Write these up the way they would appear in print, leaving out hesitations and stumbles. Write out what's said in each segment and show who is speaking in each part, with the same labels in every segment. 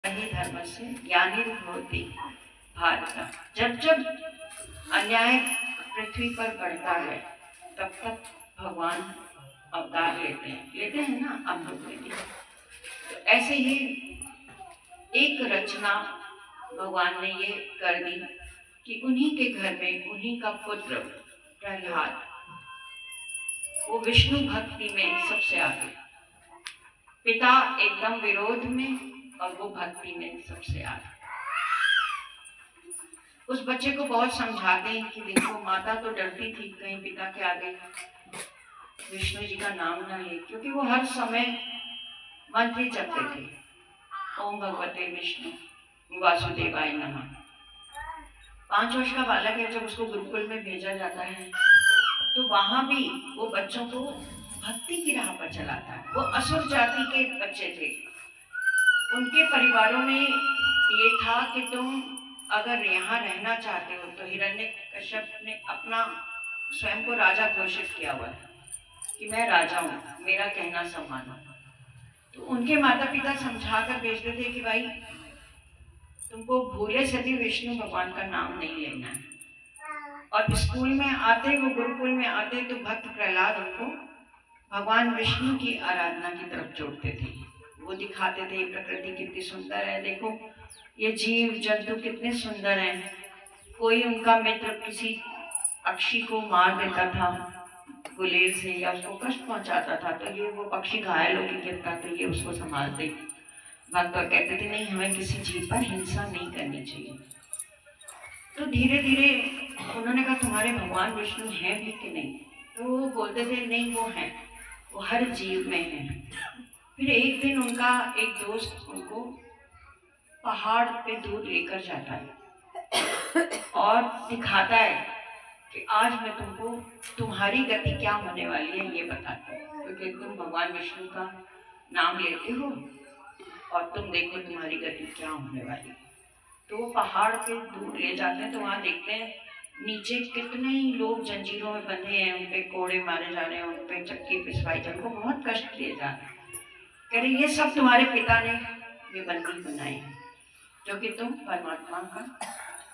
Speaker 1: ही धर्मस्य ग्लानिर्भवति भारत। जब जब अन्याय पृथ्वी पर बढ़ता है तब तक भगवान अवतार लेते हैं ना, आप लोग लेते हैं। तो ऐसे ही एक रचना भगवान ने ये कर दी कि उन्हीं के घर में उन्हीं का पुत्र प्रहलाद, वो विष्णु भक्ति में सबसे आगे, पिता एकदम विरोध में और वो भक्ति में सबसे आगे। उस बच्चे को बहुत समझाते हैं कि देखो, माता तो डरती थी कहीं पिता के आगे विष्णु जी का नाम ना ले, क्योंकि वो हर समय मंत्र जपते थे, ओम भगवते विष्णु वासुदेवाय नमः। 5 वर्ष का बालक है, जब उसको गुरुकुल में भेजा जाता है तो वहां भी वो बच्चों को भक्ति की राह पर चलाता है। वो असुर जाति के बच्चे थे, उनके परिवारों में ये था कि तुम अगर यहाँ रहना चाहते हो तो हिरण्यकश्यप ने अपना स्वयं को राजा घोषित किया हुआ था कि मैं राजा हूँ, मेरा कहना सब मानो। तो उनके माता पिता समझा कर भेजते थे कि भाई तुमको भूले से भी विष्णु भगवान का नाम नहीं लेना है। और स्कूल में आते, वो गुरुकुल में आते तो भक्त प्रहलाद उनको भगवान विष्णु की आराधना की तरफ जोड़ते थे। वो दिखाते थे प्रकृति कितनी सुंदर है, देखो ये जीव जंतु कितने सुंदर हैं। कोई उनका मित्र किसी पक्षी को मार देता था गुलेल से या उसको कष्ट पहुंचाता था तो ये वो पक्षी घायल होकर गिरता तो ये उसको संभालते। भक्त कहते थे नहीं, हमें किसी जीव पर हिंसा नहीं करनी चाहिए। तो धीरे धीरे उन्होंने कहा तुम्हारे भगवान विष्णु हैं भी कि नहीं, तो वो बोलते थे नहीं वो हैं, वो हर जीव में हैं। फिर एक दिन उनका एक दोस्त उनको पहाड़ पे दूर लेकर जाता है और दिखाता है कि आज मैं तुमको तुम्हारी गति क्या होने वाली है ये बताता हूँ, क्योंकि तुम भगवान विष्णु का नाम लेते हो और तुम देखो तुम्हारी गति क्या होने वाली है। तो वो पहाड़ पे दूर ले जाते हैं तो वहाँ देखते हैं नीचे कितने ही लोग जंजीरों में बंधे हैं, उन पे कोड़े मारे जा रहे हैं, उन पे चक्की पिसवाई जा रही है, उनको बहुत कष्ट दिए जा रहे हैं। कह रहे ये सब तुम्हारे पिता ने ये बंदी बनाई है, जो कि तुम परमात्मा का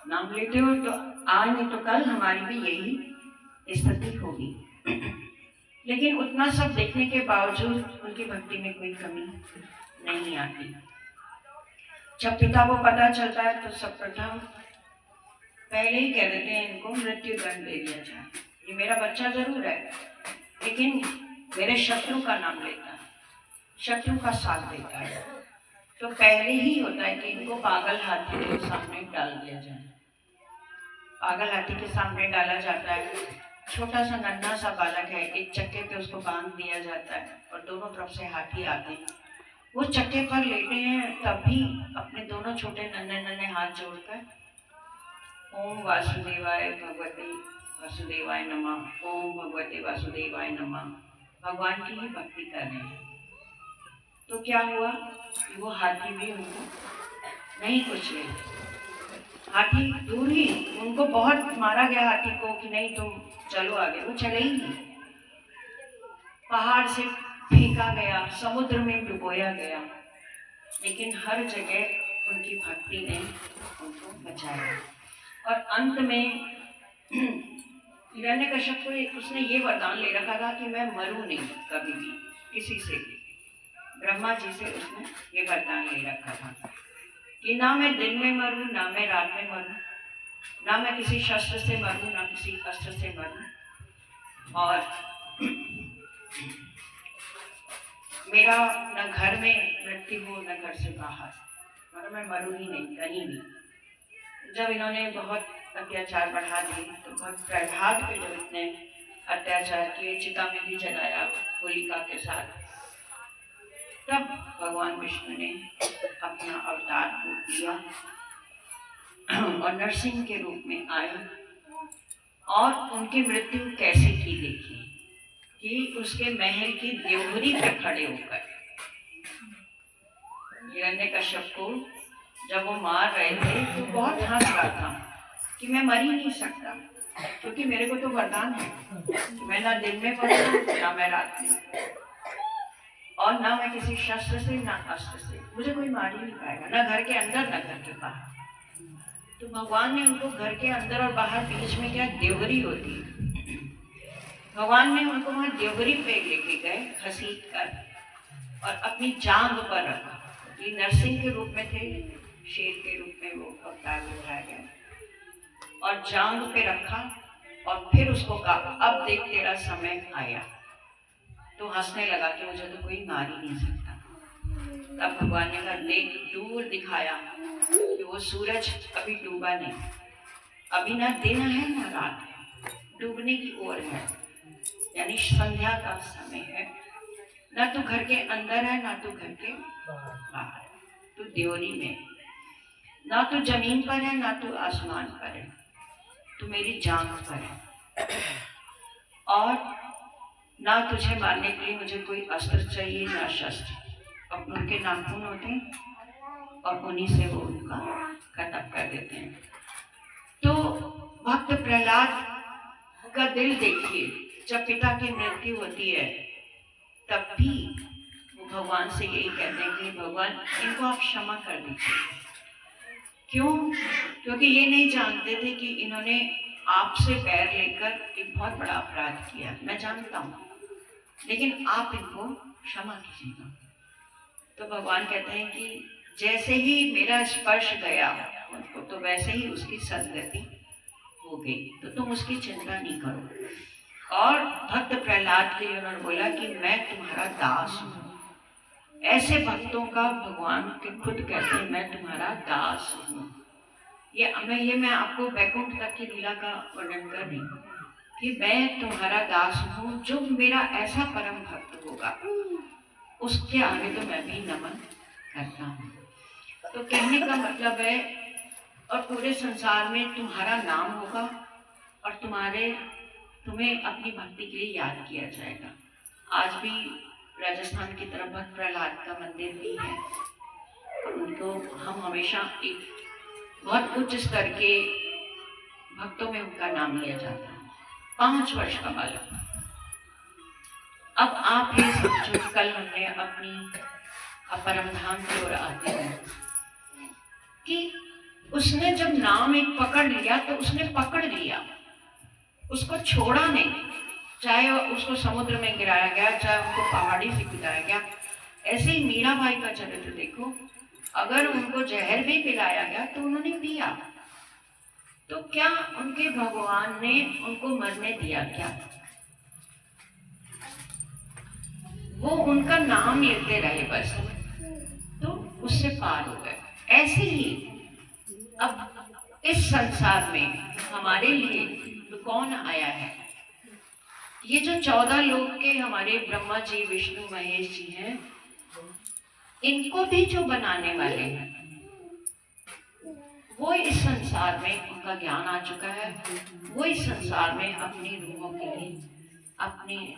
Speaker 1: नाम लेते हो, तो आज नहीं तो कल हमारी भी यही स्थिति होगी। लेकिन उतना सब देखने के बावजूद उनकी भक्ति में कोई कमी नहीं आती। जब पिता को पता चलता है तो सर्वप्रथम पहले ही कह देते हैं इनको मृत्यु दंड दे दिया जाए। ये मेरा बच्चा जरूर है लेकिन मेरे शत्रु का नाम लेता है, शत्रु का साथ देता है, तो पहले ही होता है कि इनको पागल हाथी के सामने डाल दिया जाए। पागल हाथी के सामने डाला जाता है, छोटा सा नन्हा सा बालक है, एक चक्के पे उसको बांध दिया जाता है और दोनों तरफ से हाथी आते हैं। वो चक्के पर लेटे हैं तब भी अपने दोनों छोटे नन्हे नन्हे हाथ जोड़कर ओम वासुदेवाय भगवते वासुदेवाय नमः, ओम भगवते वासुदेवाय नमः, भगवान की ही भक्ति कर रहे हैं। तो क्या हुआ कि वो हाथी भी उनको नहीं कुछ ले, हाथी दूर ही, उनको बहुत मारा गया हाथी को कि नहीं तुम चलो आगे, वो चले ही नहीं। पहाड़ से फेंका गया, समुद्र में डुबोया गया, लेकिन हर जगह उनकी भक्ति ने उनको बचाया। और अंत में हिरण्यकश्यप को उसने ये वरदान ले रखा था कि मैं मरूं नहीं कभी भी किसी से भी। ब्रह्मा जी से उसने ये वरदान ले रखा था कि ना मैं दिन में मरूं, ना मैं रात में मरूं, ना मैं किसी शस्त्र से मरूं, ना किसी अस्त्र से मरूं, और मेरा न घर में मृत्यु हो न घर से बाहर, मतलब मैं मरूं ही नहीं कहीं भी। जब इन्होंने बहुत अत्याचार बढ़ा दिए तो बहुत प्रहलाद पे जब इतने अत्याचार किए, चिता में भी जलाया होलिका के साथ, तब भगवान विष्णु ने अपना अवतार रूप लिया और नरसिंह के रूप में आए और उनकी मृत्यु कैसे की देखी कि उसके महल की देवरी पे खड़े होकर हिरण्यकश्यप को जब वो मार रहे थे तो बहुत हंस रहा था कि मैं मर ही नहीं सकता, क्योंकि मेरे को तो वरदान है, मैं ना दिन में पढ़ूंगा ना मैं रात में। और ना मैं किसी शस्त्र से ना अस्त्र से, मुझे कोई मार ही नहीं पाएगा, ना घर के अंदर ना घर के बाहर। तो भगवान ने उनको घर के अंदर और बाहर बीच में क्या देवरी होती है, भगवान ने उनको वहां देवरी पे लेके गए घसीट कर और अपनी जांग पर रखा। ये नरसिंह के रूप में थे, शेर के रूप में वो अवतार उठाया गया और जांग पे रखा और फिर उसको कहा अब देख तेरा समय आया। तो हंसने लगा कि मुझे तो कोई मार ही नहीं सकता। तब भगवान ने कहा देख, दूर दिखाया कि वो सूरज अभी डूबा नहीं, अभी ना दिन है ना रात है, डूबने की ओर है, यानी संध्या का समय है। ना तो घर के अंदर है ना तो घर के बाहर, तो देवरी में, ना तो जमीन पर है ना तो आसमान पर है, तो मेरी जांघ पर है। और ना तुझे मारने के लिए मुझे कोई अस्त्र चाहिए ना शस्त्र, अब उनके नाखून होते हैं और उन्हीं से वो उनका खत्म कर देते हैं। तो भक्त प्रहलाद का दिल देखिए, जब पिता की मृत्यु होती है तब भी वो भगवान से यही कहते हैं कि भगवान इनको आप क्षमा कर दीजिए। क्यों? क्योंकि ये नहीं जानते थे कि इन्होंने आपसे पैर लेकर एक बहुत बड़ा अपराध किया, मैं जानता हूँ, लेकिन आप इनको क्षमा कीजिएगा। तो भगवान कहते हैं कि जैसे ही मेरा स्पर्श गया उनको, तो वैसे ही उसकी सद्गति हो गई, तो तुम उसकी चिंता नहीं करो। और भक्त प्रहलाद के लिए उन्होंने बोला कि मैं तुम्हारा दास हूँ। ऐसे भक्तों का भगवान के खुद कहते हैं मैं तुम्हारा दास हूँ। ये मैं आपको वैकुंठ तक की लीला का वर्णन कर रही हूँ कि मैं तुम्हारा दास हूँ। जो मेरा ऐसा परम भक्त होगा उसके आगे तो मैं भी नमन करता हूँ। तो कहने का मतलब है, और पूरे संसार में तुम्हारा नाम होगा और तुम्हें अपनी भक्ति के लिए याद किया जाएगा। आज भी राजस्थान की तरफ भक्त प्रहलाद का मंदिर भी है, उनको हम हमेशा एक बहुत उच्च स्तर के भक्तों में उनका नाम लिया जाता है। 5 वर्ष का बालक। अब आप ये समझो, कल हमने अपनी परम धाम की ओर आते हैं कि उसने जब नाम एक पकड़ लिया तो उसने पकड़ लिया, उसको छोड़ा नहीं। चाहे उसको समुद्र में गिराया गया, चाहे उनको पहाड़ी से गिराया गया। ऐसे ही मीराबाई का चरित्र देखो, अगर उनको जहर भी पिलाया गया तो उन्होंने पिया। तो क्या उनके भगवान ने उनको मरने दिया? क्या वो उनका नाम लेते रहे बस, तो उससे पार हो गए। ऐसे ही अब इस संसार में हमारे लिए तो कौन आया है? ये जो 14 लोक के हमारे ब्रह्मा जी, विष्णु, महेश जी हैं, इनको भी जो बनाने वाले हैं वो इस संसार में उनका ज्ञान आ चुका है। वो इस संसार में अपनी रूहों के लिए, अपनी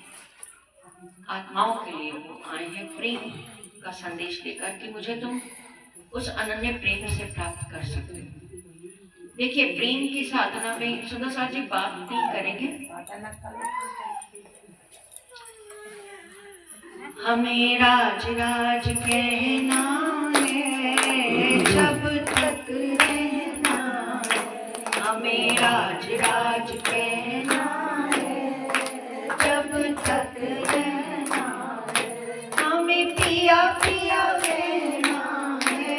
Speaker 1: आत्माओं के लिए वो आए हैं प्रेम का संदेश लेकर कि मुझे तुम उस अनन्य प्रेम से प्राप्त कर सकते हो। देखिए, प्रेम की साधना में सुंदर साथ जी बात नहीं करेंगे। हमें राज राज कहना है जब तक रहना, हमें राज राज कहना है जब तक रहना, हमें पिया पिया कहना है,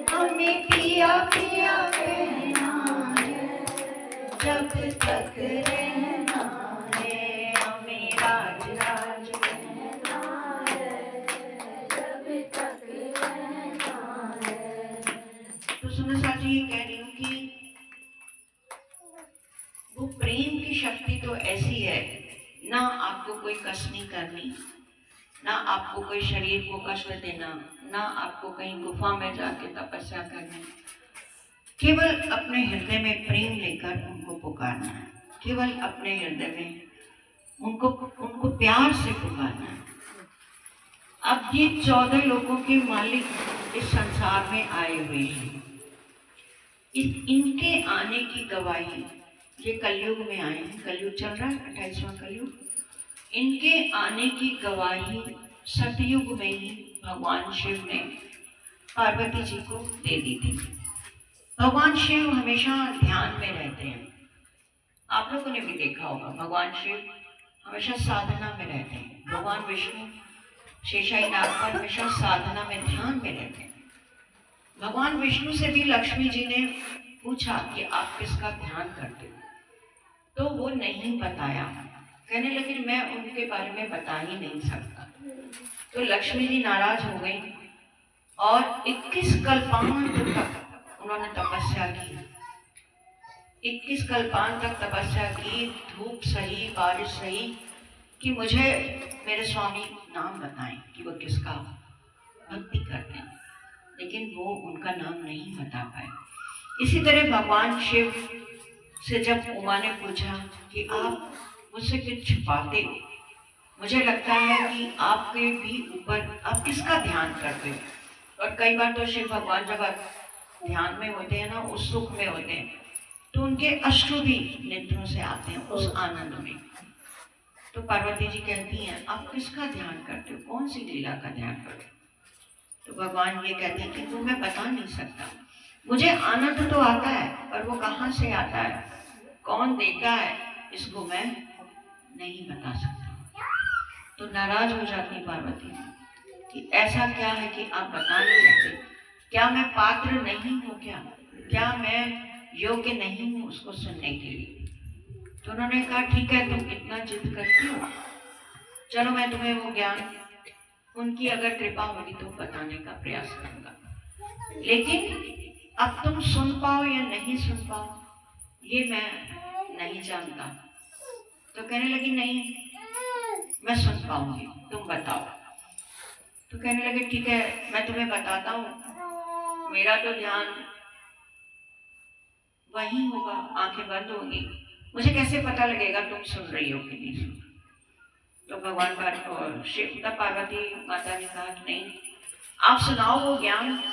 Speaker 1: हमें पिया पिया कहना है जब तक रहना है, हमें राज राज ये कह रही हूँ कि वो प्रेम की शक्ति तो ऐसी है, ना आपको कोई कसनी करनी, ना आपको कोई शरीर को कष्ट देना, ना आपको कहीं गुफा में जाके तपस्या करनी। केवल अपने हृदय में प्रेम लेकर उनको पुकारना है, केवल अपने हृदय में उनको प्यार से पुकारना है। अब ये 14 लोगों के मालिक इस संसार में आए हुए हैं। इनके आने की गवाही, ये कलयुग में आए हैं, कलयुग चल रहा है, 28वां कलयुग। इनके आने की गवाही सतयुग में ही भगवान शिव ने पार्वती जी को दे दी थी। भगवान शिव हमेशा ध्यान में रहते हैं। आप लोगों ने भी देखा होगा, भगवान शिव हमेशा साधना में रहते हैं। भगवान विष्णु शेषाई नाग पर हमेशा साधना में, ध्यान में रहते हैं। भगवान विष्णु से भी लक्ष्मी जी ने पूछा कि आप किसका ध्यान करते हो, तो वो नहीं बताया। कहने लगे मैं उनके बारे में बता ही नहीं सकता। तो लक्ष्मी जी नाराज हो गई और 21 कल्पांत तक उन्होंने तपस्या की। 21 कल्पांत तक तपस्या की, धूप सही, बारिश सही, कि मुझे मेरे स्वामी नाम बताएं कि वो किसका भक्ति करते हैं, लेकिन वो उनका नाम नहीं बता पाए। इसी तरह भगवान शिव से जब उमा ने पूछा कि आप मुझसे कुछ छुपाते हो, मुझे लगता है कि आपके भी ऊपर आप किसका ध्यान करते हो। और कई बार तो शिव भगवान जब ध्यान में होते हैं ना, उस सुख में होते हैं, तो उनके अश्रु भी नेत्रों से आते हैं उस आनंद में। तो पार्वती जी कहती हैं आप किसका ध्यान करते हो, कौन सी लीला का ध्यान करते हो। तो भगवान ये कहते हैं कि वो मैं बता नहीं सकता, मुझे आनंद तो आता है, पर वो कहाँ से आता है, कौन देता है, इसको मैं नहीं बता सकता। तो नाराज हो जाती पार्वती जी कि ऐसा क्या है कि आप बता नहीं सकते, क्या मैं पात्र नहीं हूँ, क्या मैं योग्य नहीं हूँ उसको सुनने के लिए। तो उन्होंने कहा ठीक है, तुम इतना जिद करती हो, चलो मैं तुम्हें वो ज्ञान, उनकी अगर कृपा होगी तो बताने का प्रयास करूंगा, लेकिन अब तुम सुन पाओ या नहीं सुन पाओ ये मैं नहीं जानता। तो कहने लगी नहीं, मैं सुन पाऊंगी, तुम बताओ। तो कहने लगे ठीक है, मैं तुम्हें बताता हूँ, मेरा तो ध्यान वही होगा, आंखें बंद होंगी, मुझे कैसे पता लगेगा तुम सुन रही हो कि नहीं सुन। तो भगवान शिव तब पार्वती माता ने कहा कि नहीं, आप सुनाओ वो ज्ञान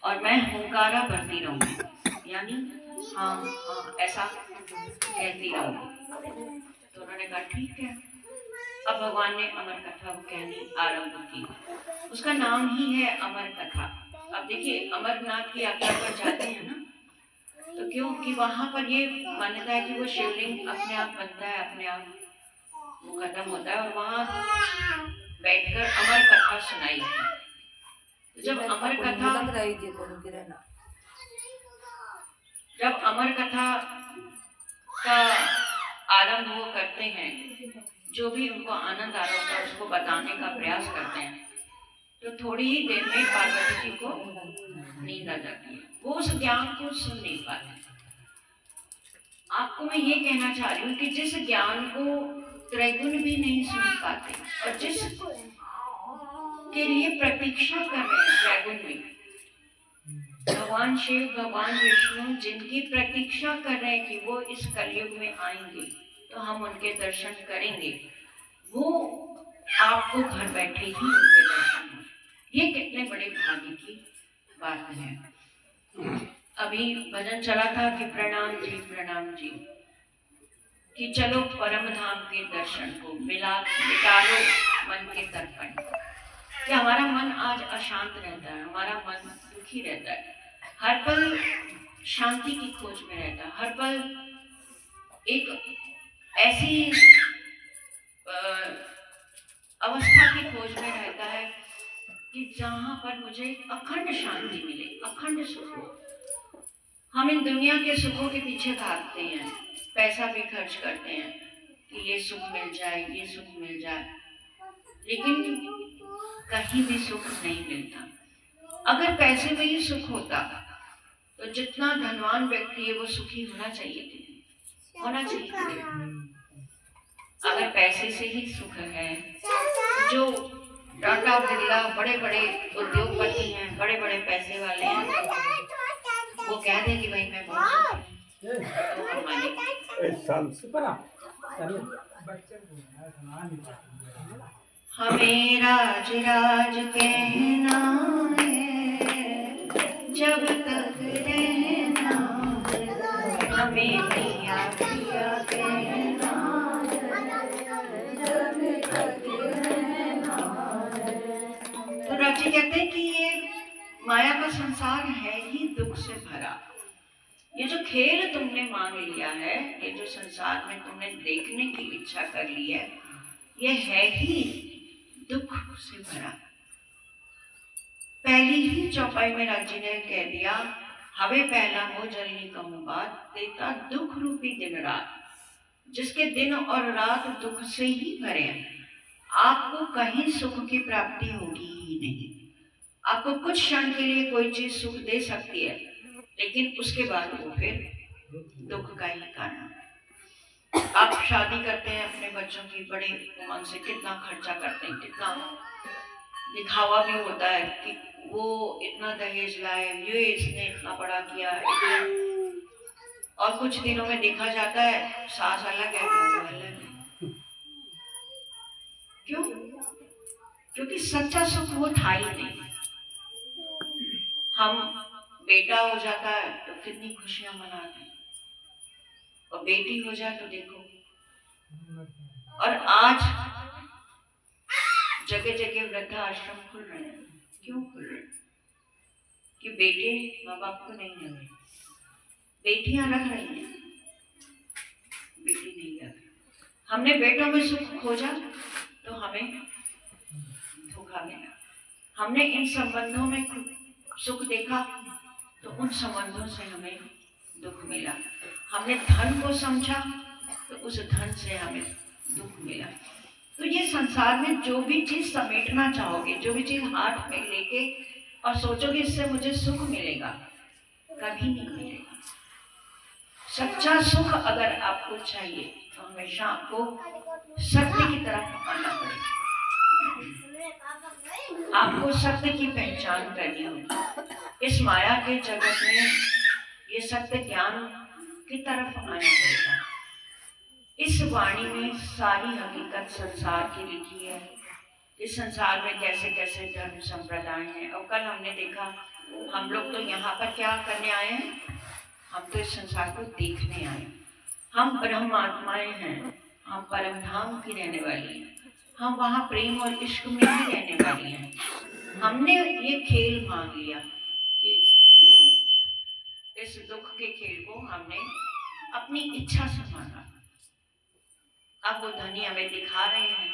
Speaker 1: और मैं हुंकारा भरती रहूंगी, यानी हाँ हाँ ऐसा कहती रहूंगी। तो उन्होंने कहा ठीक है। अब भगवान ने अमर कथा कहनी आरंभ की। उसका नाम ही है अमर कथा। अब देखिए, अमरनाथ की यात्रा पर जाते हैं ना, तो क्योंकि वहां पर ये मान्यता है कि वो शिवलिंग अपने आप बनता है, अपने आप वो खत्म होता है, और वहां बैठकर अमर कथा सुनाई है। जब अमर कथा का आरंभ वो करते हैं, जो भी उनको आनंद आ रहा होता है उसको बताने का प्रयास करते हैं, तो थोड़ी ही देर में पार्वती जी को नींद आ जाती है, वो उस ज्ञान को सुन नहीं पाते। आपको मैं ये कहना चाह रही हूँ कि जिस ज्ञान को त्रैगुण भी नहीं सुन पाते और जिस के लिए प्रतीक्षा कर रहे हैं त्रैगुण में, भगवान शिव भगवान विष्णु जिनकी प्रतीक्षा कर रहे हैं कि वो इस कलयुग में आएंगे तो हम उनके दर्शन करेंगे, वो आपको घर बैठे ही उनके दर्शन हो। ये कितने बड़े भाग्य की बात है। अभी भजन चला था कि प्रणाम जी, कि चलो परम धाम के दर्शन को मिटा लो मन के तर्पण। कि हमारा मन आज अशांत रहता है, हमारा मन दुखी रहता है, हर पल शांति की खोज में रहता है, हर पल एक ऐसी अवस्था की खोज में रहता है कि जहां पर मुझे अखंड शांति मिले, अखंड सुख हो। हम इन दुनिया के सुखों के पीछे भागते हैं, पैसा भी खर्च करते हैं कि ये सुख मिल जाए, ये सुख मिल जाए, लेकिन कहीं भी सुख नहीं मिलता। अगर पैसे में ही सुख होता तो जितना धनवान व्यक्ति है वो सुखी होना चाहिए। अगर पैसे से ही सुख है, जो टाटा बिरला बड़े बड़े उद्योगपति हैं, बड़े बड़े पैसे वाले हैं, वो कह दे कि भाई मैं बहुत हमें राज राज कहना है, जब तक रहना हमें पिया पिया कहना, जब तक रहना का संसार है ही दुख से भरा। ये जो खेल तुमने मांग लिया है, ये जो संसार में तुमने देखने की इच्छा कर ली है, ये है ही दुख से भरा। पहली ही चौपाई में राज्य ने कह दिया, हवे पहला हो जलनी कहूं बात, देता दुख रूपी दिन रात। जिसके दिन और रात दुख से ही भरे हैं, आपको कहीं सुख की प्राप्ति होगी ही नहीं। आपको कुछ क्षण के लिए कोई चीज सुख दे सकती है, लेकिन उसके बाद वो फिर दुख का ही कारण है। आप शादी करते हैं अपने बच्चों की, बड़े उमंग से कितना खर्चा करते हैं, कितना दिखावा भी होता है कि वो इतना दहेज लाए, ये इसने इतना बड़ा किया, और कुछ दिनों में देखा जाता है सास अलग है, बहू अलग है। क्यों? क्योंकि सच्चा सुख वो था ही नहीं। हम बेटा हो जाता है तो कितनी खुशियां मनाते हैं, और बेटी हो जाए तो देखो। और आज जगह जगह वृद्धाश्रम खुल रहे हैं। क्यों खुल रहे हैं? कि बेटे माँ बाप को नहीं लगे, बेटियां रख रही हैं, बेटी नहीं रख रही। हमने बेटों में सुख खोजा तो हमें धोखा मिला। हमने इन संबंधों में सुख देखा तो उन संबंधों से हमें दुख मिला। हमने धन को समझा तो उस धन से हमें दुख मिला। तो ये संसार में जो भी चीज समेटना चाहोगे, जो भी चीज हाथ में लेके और सोचोगे इससे मुझे सुख मिलेगा, कभी नहीं मिलेगा। सच्चा सुख अगर आपको चाहिए तो हमेशा आपको सत्य की तरफ आना पड़ेगा। आपको सत्य की पहचान करनी होगी। इस माया के जगत में ये सत्य ज्ञान की तरफ आना पड़ेगा। इस वाणी में सारी हकीकत संसार की लिखी है। इस संसार में कैसे कैसे धर्म संप्रदाय हैं। और कल हमने देखा, हम लोग तो यहाँ पर क्या करने आए हैं? हम तो इस संसार को देखने आए। हम ब्रह्म आत्माएं हैं, हम परम धाम की रहने वाली हैं, हम वहाँ प्रेम और इश्क में ही रहने वाली हैं। हमने ये खेल मांग लिया कि इस दुख के खेल को हमने अपनी इच्छा से मांगा। अब वो धनी हमें दिखा रहे हैं,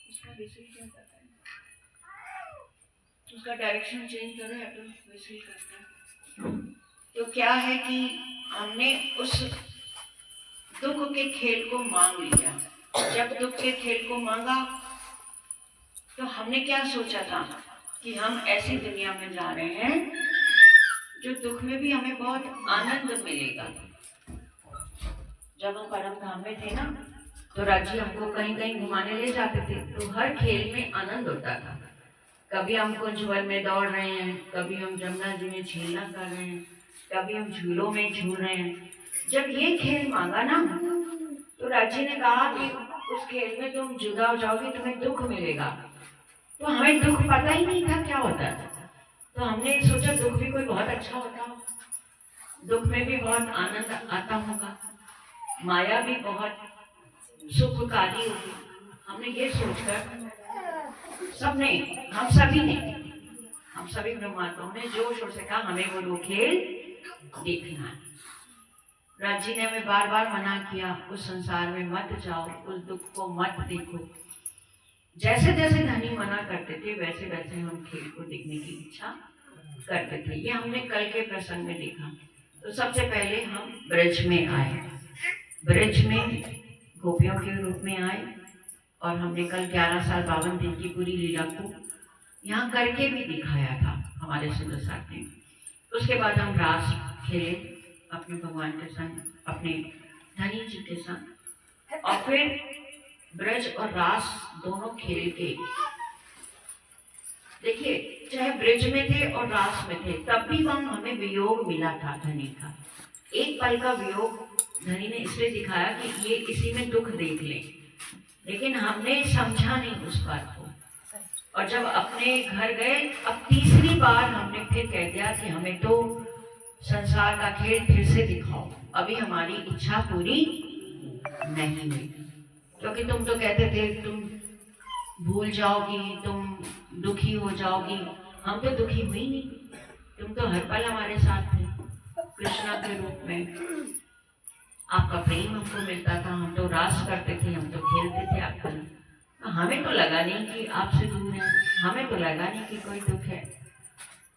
Speaker 1: उसका विषय क्या करता है, उसका डायरेक्शन चेंज करो या तो विषय करता है। तो क्या है कि हमने उस दुख के खेल को मांग लिया। जब दुख के खेल को मांगा तो हमने क्या सोचा था कि हम ऐसी दुनिया में जा रहे हैं जो दुख में भी हमें बहुत आनंद मिलेगा। जब हम परम धाम में थे ना, तो राजी हमको कहीं कहीं घुमाने ले जाते थे, तो हर खेल में आनंद होता था। कभी हम कुंजवर में दौड़ रहे हैं, कभी हम जमुना जी में झीलना कर रहे हैं, कभी हम झूलों में झूल रहे हैं। जब ये खेल मांगा ना, तो राजी ने कहा कि उस खेल में तुम जुदा हो जाओगे, तुम्हें दुख मिलेगा। तो हमें दुख पता ही नहीं था क्या होता है। तो हमने सोचा दुख भी कोई बहुत अच्छा होता हो, दुख में भी बहुत आनंद आता होगा, माया भी बहुत सुखकारी होगी। हमने ये सोचकर हम सभी ब्रह्मात्माओं ने जोश और से कहा हमें वो खेल देखना है। राजी ने हमें बार बार मना किया, उस संसार में मत जाओ, उस दुख को मत देखो। जैसे जैसे धनी मना करते थे वैसे वैसे हम खेल को देखने की इच्छा करते थे। ये हमने कल के प्रसंग में देखा। तो सबसे पहले हम ब्रज में आए, ब्रज में गोपियों के रूप में आए, और हमने कल 11 साल 52 दिन की पूरी लीला को यहाँ करके भी दिखाया था हमारे सुंदर साथ ने। उसके बाद हम रास खेले अपने भगवान के संग, अपने धनी जी के संग, और फिर ब्रज और रास दोनों खेल के देखिए, चाहे ब्रज में थे और रास में थे, तब भी वहां हमें वियोग मिला था धनी का। एक पल का वियोग धनी ने इसलिए दिखाया कि ये किसी में दुख देख ले, लेकिन हमने समझा नहीं उस बात को। और जब अपने घर गए, अब तीसरी बार हमने फिर कह दिया कि हमें तो संसार का खेल फिर से दिखाओ। अभी हमारी इच्छा पूरी नहीं हुई, क्योंकि तुम तो कहते थे तुम भूल जाओगी, तुम दुखी हो जाओगी। हम तो दुखी हुई नहीं, तुम तो हर पल हमारे साथ थे कृष्णा के रूप में, आपका प्रेम हमको मिलता था, हम तो रास करते थे, हम तो खेलते थे आपको, हमें तो लगा नहीं कि आपसे दूर है, हमें तो लगा नहीं कि कोई दुख है।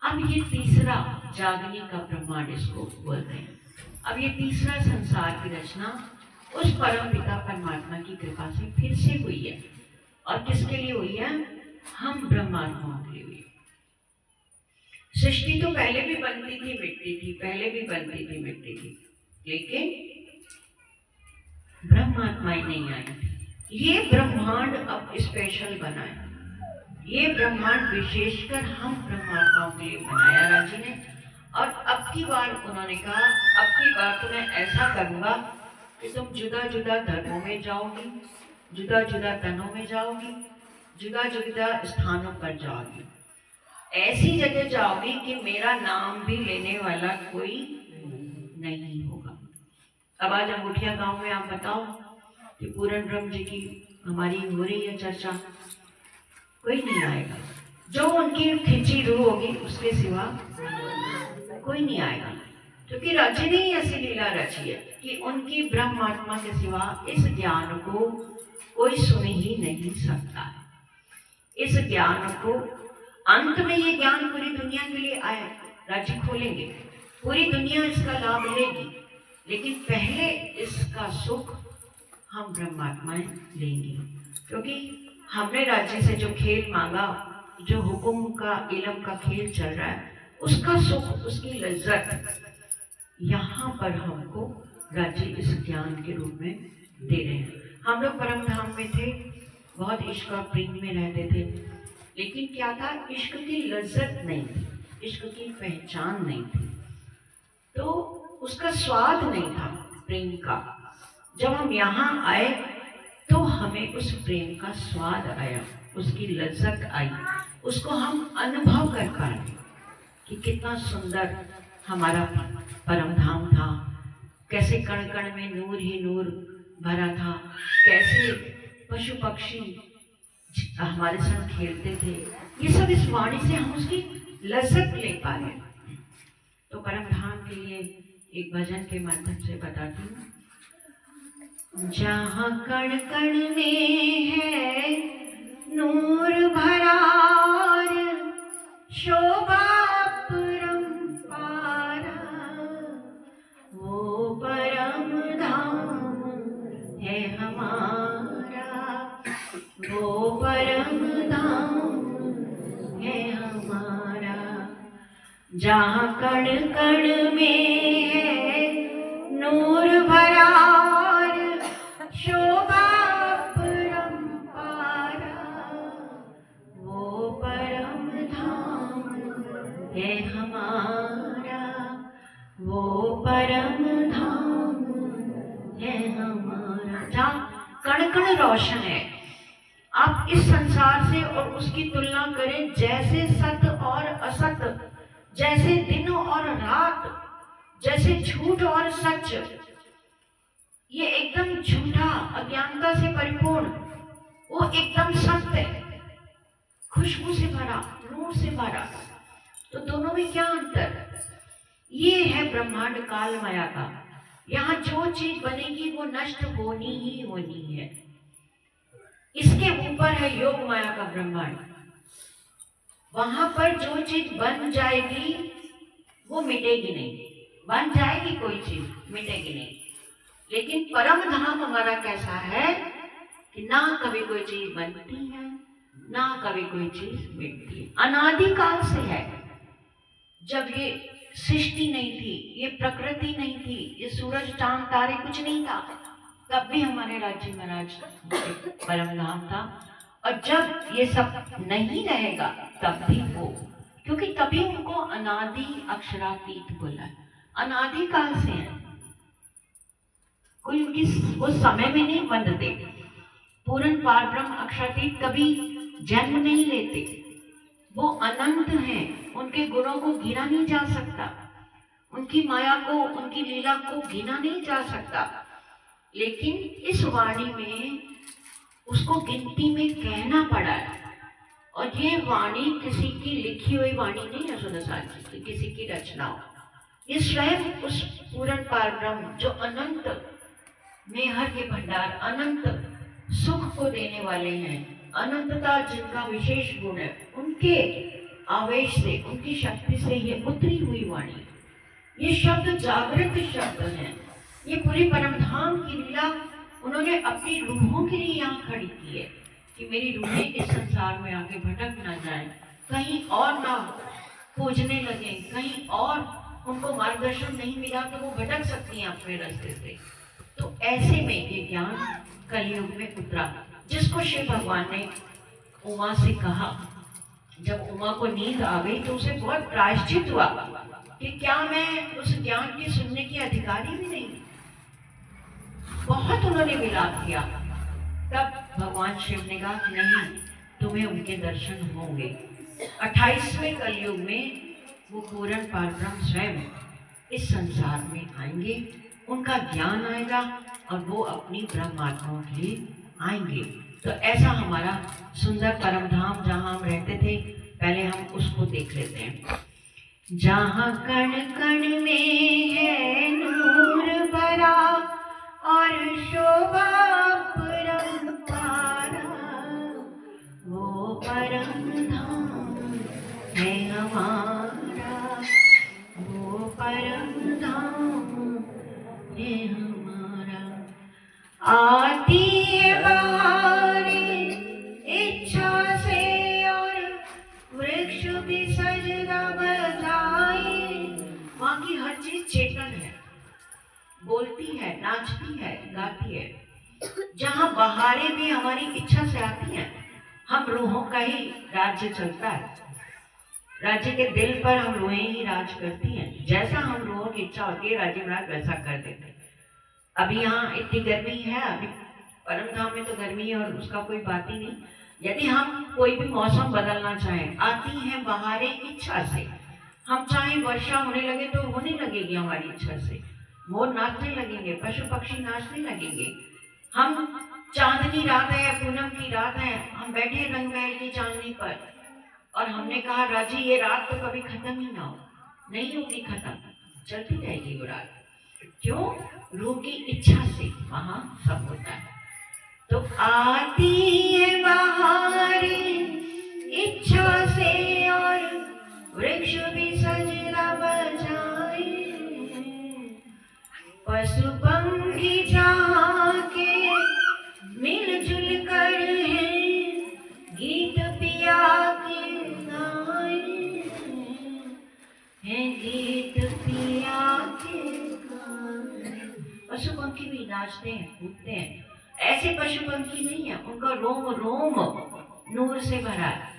Speaker 1: अब ये तीसरा जागने का ब्रह्मांड इसको बोलते हैं। अब ये तीसरा संसार की रचना उस परम पिता परमात्मा की कृपा से फिर से हुई है। और किसके लिए हुई है? हम ब्रह्मात्माओं के लिए हुई। सृष्टि तो पहले भी बनती थी मिटती थी, पहले भी बनती थी मिटती थी, लेकिन ब्रह्मात्माएं नहीं आई। ये ब्रह्मांड अब स्पेशल बना है, ये ब्रह्मांड विशेषकर हम ब्रह्मात्माओं के लिए बनाया राजी ने। और अब की बार उन्होंने कहा, अब की बार तो मैं ऐसा करूंगा कि तुम जुदा जुदा धर्मों में जाओगी, जुदा जुदा तनों में जाओगी, जुदा जुदा स्थानों पर जाओगी, ऐसी जगह जाओगी कि मेरा नाम भी लेने वाला कोई नहीं होगा। अब आज अंगूठिया गांव में आप बताओ कि पूरन ब्रह्म जी की हमारी हो रही है चर्चा, कोई नहीं आएगा। जो उनकी खिंची रूह होगी उसके सिवा कोई नहीं आएगा, क्योंकि राज्य ने ही ऐसी लीला रची है कि उनकी ब्रह्मात्मा के सिवा इस ज्ञान को कोई सुन ही नहीं सकता है। इस ज्ञान को अंत में ये ज्ञान पूरी दुनिया के लिए आए, राज्य खोलेंगे, पूरी दुनिया इसका लाभ लेगी, लेकिन पहले इसका सुख हम ब्रह्मात्माएं लेंगे, क्योंकि हमने राज्य से जो खेल मांगा, जो हुक्म का इल्म का खेल चल रहा है, उसका सुख, उसकी लज्जत यहाँ पर हमको राज्य इस ज्ञान के रूप में दे रहे हैं। हम लोग परम धाम में थे, बहुत इश्क और प्रेम में रहते थे, लेकिन क्या था, इश्क की लज्जत नहीं थी, इश्क की पहचान नहीं थी, तो उसका स्वाद नहीं था प्रेम का। जब हम यहाँ आए तो हमें उस प्रेम का स्वाद आया, उसकी लज्जत आई, उसको हम अनुभव कर पाए कि कितना सुंदर हमारा परम धाम था, कैसे कण कण में नूर ही नूर भरा था, कैसे पशु पक्षी हमारे साथ खेलते थे। ये सब इस वाणी से हम उसकी लज्जत ले पा रहे हैं। तो परम धाम के लिए एक भजन के माध्यम से बताती हूँ। जहाँ कण कण में है नूर भरा, शोभा परम्पारा, वो परम धाम है हमारा, वो परम धाम है हमारा। जहाँ कण कण में है नूर भरा, शोभा परम्पारा, वो परम धाम है हमारा, वो परम धाम है हमारा। जहाँ कण कण रोशन है। आप इस संसार से और उसकी तुलना करें, जैसे सत और असत, जैसे दिन और रात, जैसे झूठ और सच, ये एकदम झूठा अज्ञानता से परिपूर्ण, वो एकदम सत्य, खुशबू से भरा, नूर से भरा। तो दोनों में क्या अंतर? ये है ब्रह्मांड काल माया का। यहाँ जो चीज बनेगी वो नष्ट होनी ही होनी है। इसके ऊपर है योग माया का ब्रह्मांड। वहां पर जो चीज बन जाएगी वो मिटेगी नहीं, बन जाएगी कोई चीज, मिटेगी नहीं। लेकिन परम धाम हमारा कैसा है कि ना कभी कोई चीज बनती है, ना कभी कोई चीज मिटती है, अनादिकाल से है। जब ये सृष्टि नहीं थी, ये प्रकृति नहीं थी, ये सूरज चांद तारे कुछ नहीं था, तब भी हमारे राज्य महाराज परम धाम था। और जब ये सब नहीं रहेगा तब भी वो, क्योंकि तभी उनको अनादि अक्षरातीत बोला है, अनादिकाल से है। कोई उनकी वो समय में नहीं बंधते। पूर्ण पारब्रह्म अक्षरातीत कभी जन्म नहीं लेते, वो अनंत हैं, उनके गुणों को गिना नहीं जा सकता, उनकी माया को, उनकी लीला को गिना नहीं जा सकता। लेकिन इस वाणी में उसको गिनती में कहना पड़ा है।
Speaker 2: और ये वाणी किसी की लिखी हुई वाणी नहीं है सुदर्शन जी की, किसी की रचना हो। ये स्वयं उस पूर्ण पारब्रह्म जो अनंत मेहर के भंडार, अनंत सुख को देने वाले हैं, अनंतता जिनका विशेष गुण है, उनके आवेश से, उनकी शक्ति से ये उतरी हुई वाणी। ये शब्द जागृत शब्द हैं। ये पूरी परमधाम की लीला उन्होंने अपनी रूहों के लिए यहाँ खड़ी की है कि मेरी रूहें इस संसार में आके भटक ना जाएं, कहीं और ना खोजने लगे, कहीं और उनको मार्गदर्शन नहीं मिला तो वो भटक सकती हैं अपने रास्ते से। तो ऐसे में ये ज्ञान कलयुग में उतरा, जिसको शिव भगवान ने उमा से कहा। जब उमा को नींद आ गई तो उसे बहुत प्रायश्चित हुआ कि क्या मैं उस ज्ञान की सुनने की अधिकारी भी नहीं। बहुत उन्होंने विलाप किया। तब भगवान शिव ने कहा कि नहीं, तुम्हें उनके दर्शन होंगे। 28वें कलयुग में वो पूर्ण पारब्रह्म स्वयं इस संसार में आएंगे, उनका ज्ञान आएगा और वो अपनी ब्रह्मात्माओं के लिए आएंगे। तो ऐसा हमारा सुंदर परमधाम जहाँ हम रहते थे, पहले हम उसको देख लेते हैं। जहाँ कण कण में है नूर भरा और शोभा परम्पारा, वो परम धाम है हमारा, वो परम धाम है हमारा। आती है बहारें इच्छा से और वृक्ष भी सजदा बजाए। वहाँ की हर चीज चेतन है, बोलती है, नाचती है, गाती है। जहाँ बहारें भी हमारी इच्छा से आती हैं। हम रूहों का ही राज्य चलता है, राज्य के दिल पर हम रूहें ही राज करती हैं। जैसा हम रूहों की इच्छा होती है राज्य महाराज वैसा कर देते हैं। अभी यहाँ इतनी गर्मी है, अभी परमधाम में तो गर्मी है और उसका कोई बात ही नहीं। यदि हम कोई भी मौसम बदलना चाहें, आती हैं बहारें इच्छा से। हम चाहें वर्षा होने लगे तो होने लगेगी हमारी इच्छा से, मोर नाचने लगेंगे, पशु पक्षी नाचने लगेंगे। हम चांदनी रात है, पूनम की रात है, हम बैठे रंग महल की चांदनी पर और हमने कहा राजी ये रात तो कभी खत्म ही ना हो। नहीं होगी खत्म, चलती रहेगी वो रात। क्यों? रूह की इच्छा से वहां सब होता है। तो आती है बहारें इच्छा से और वृक्ष भी सजदा बजाए। पशु पंखी जहाँ के मिलजुल कर हैं, गीत पिया के गाए हैं, गीत पिया के गाए। पशु पंखी भी नाचते हैं, कूदते हैं। ऐसे पशु पंखी नहीं है, उनका रोम रोम नूर से भरा है।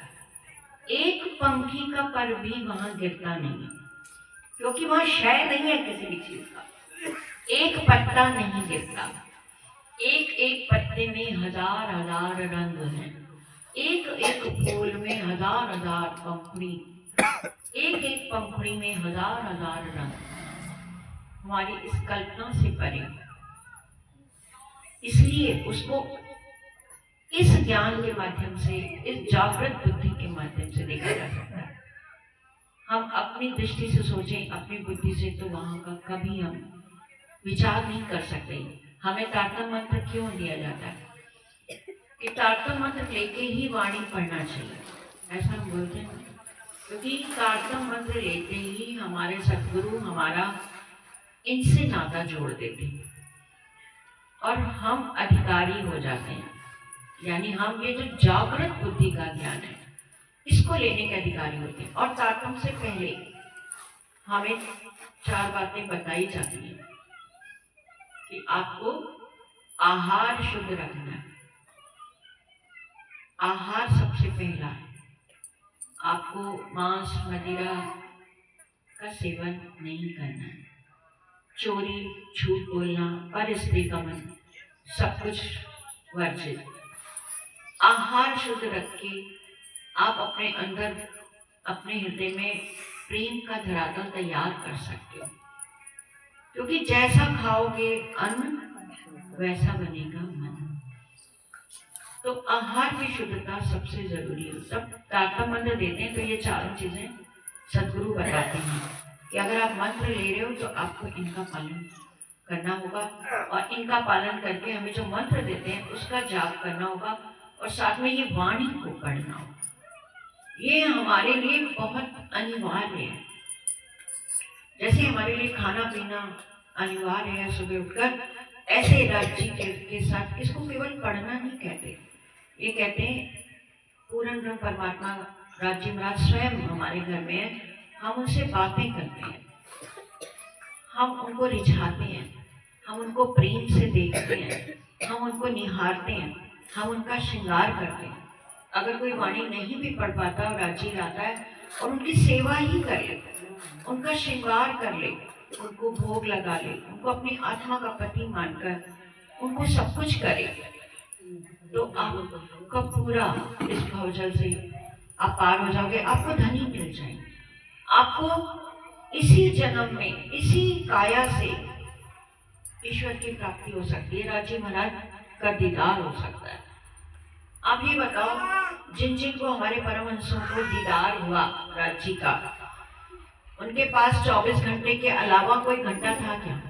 Speaker 2: एक पंखी का पर भी वहां गिरता नहीं है, क्योंकि वहां क्षय नहीं है किसी भी चीज का। एक पत्ता नहीं गिरता, एक एक पत्ते में हजार हजार रंग हैं, एक एक फूल में हजार हजार पंखुड़ी, एक एक पंखुड़ी में हजार हजार रंग। हमारी इस कल्पना से परे, इसलिए उसको इस ज्ञान के माध्यम से, इस जागृत बुद्धि के माध्यम से देखा जा सकता है। हम अपनी दृष्टि से सोचें, अपनी बुद्धि से, तो वहां का कभी हम विचार नहीं कर सकते। हमें तारतम मंत्र क्यों दिया जाता है कि तारतम मंत्र लेके ही वाणी पढ़ना चाहिए, ऐसा हम बोलते हैं। क्योंकि तारतम मंत्र लेते ही हमारे सद्गुरु हमारा इनसे नाता जोड़ देते हैं और हम अधिकारी हो जाते हैं। यानी हम ये जो जागृत बुद्धि का ज्ञान है, इसको लेने के अधिकारी होते हैं। और तारतम से पहले हमें 4 बातें बताई जाती हैं कि आपको आहार शुद्ध रखना है। आहार सबसे पहला है। आपको मांस मदिरा का सेवन नहीं करना है। चोरी, झूठ बोलना, पर स्त्री का मन, सब कुछ वर्जित। आहार शुद्ध रख के आप अपने अंदर, अपने हृदय में प्रेम का धरातल तैयार कर सकते हो। क्योंकि जैसा खाओगे अन्न वैसा बनेगा मन।
Speaker 1: तो आहार की शुद्धता सबसे जरूरी है। सब तारतम्य मंत्र देते हैं तो ये चारों चीजें सदगुरु बताते हैं कि अगर आप मंत्र ले रहे हो तो आपको इनका पालन करना होगा, और इनका पालन करके हमें जो मंत्र देते हैं उसका जाप करना होगा, और साथ में ये वाणी को पढ़ना होगा। ये हमारे लिए बहुत अनिवार्य है। जैसे हमारे लिए खाना पीना अनिवार्य है सुबह उठकर, ऐसे राज्य के साथ इसको केवल पढ़ना नहीं कहते, ये कहते हैं पूर्ण ब्रह्म परमात्मा राज्य महाराज स्वयं हमारे घर में है, हम उनसे बातें करते हैं, हम उनको रिझाते हैं, हम उनको प्रेम से देखते हैं, हम उनको निहारते हैं, हम उनका श्रृंगार करते हैं। अगर कोई वाणी नहीं भी पढ़ पाता और राज्य आता है और उनकी सेवा ही कर ले, उनका श्रृंगार कर ले, उनको भोग लगा ले, उनको अपनी आत्मा का पति मानकर उनको सब कुछ करे, तो आपका पूरा इस भवजल से आप पार हो जाओगे, आपको धनी मिल जाएंगे। आपको इसी जन्म में इसी काया से ईश्वर की प्राप्ति हो सकती है, राज्य महाराज का दीदार हो सकता है। आप ये बताओ, जिन जिन को हमारे परमहंसों को दीदार हुआ राज्य का, उनके पास 24 घंटे के अलावा कोई घंटा था क्या?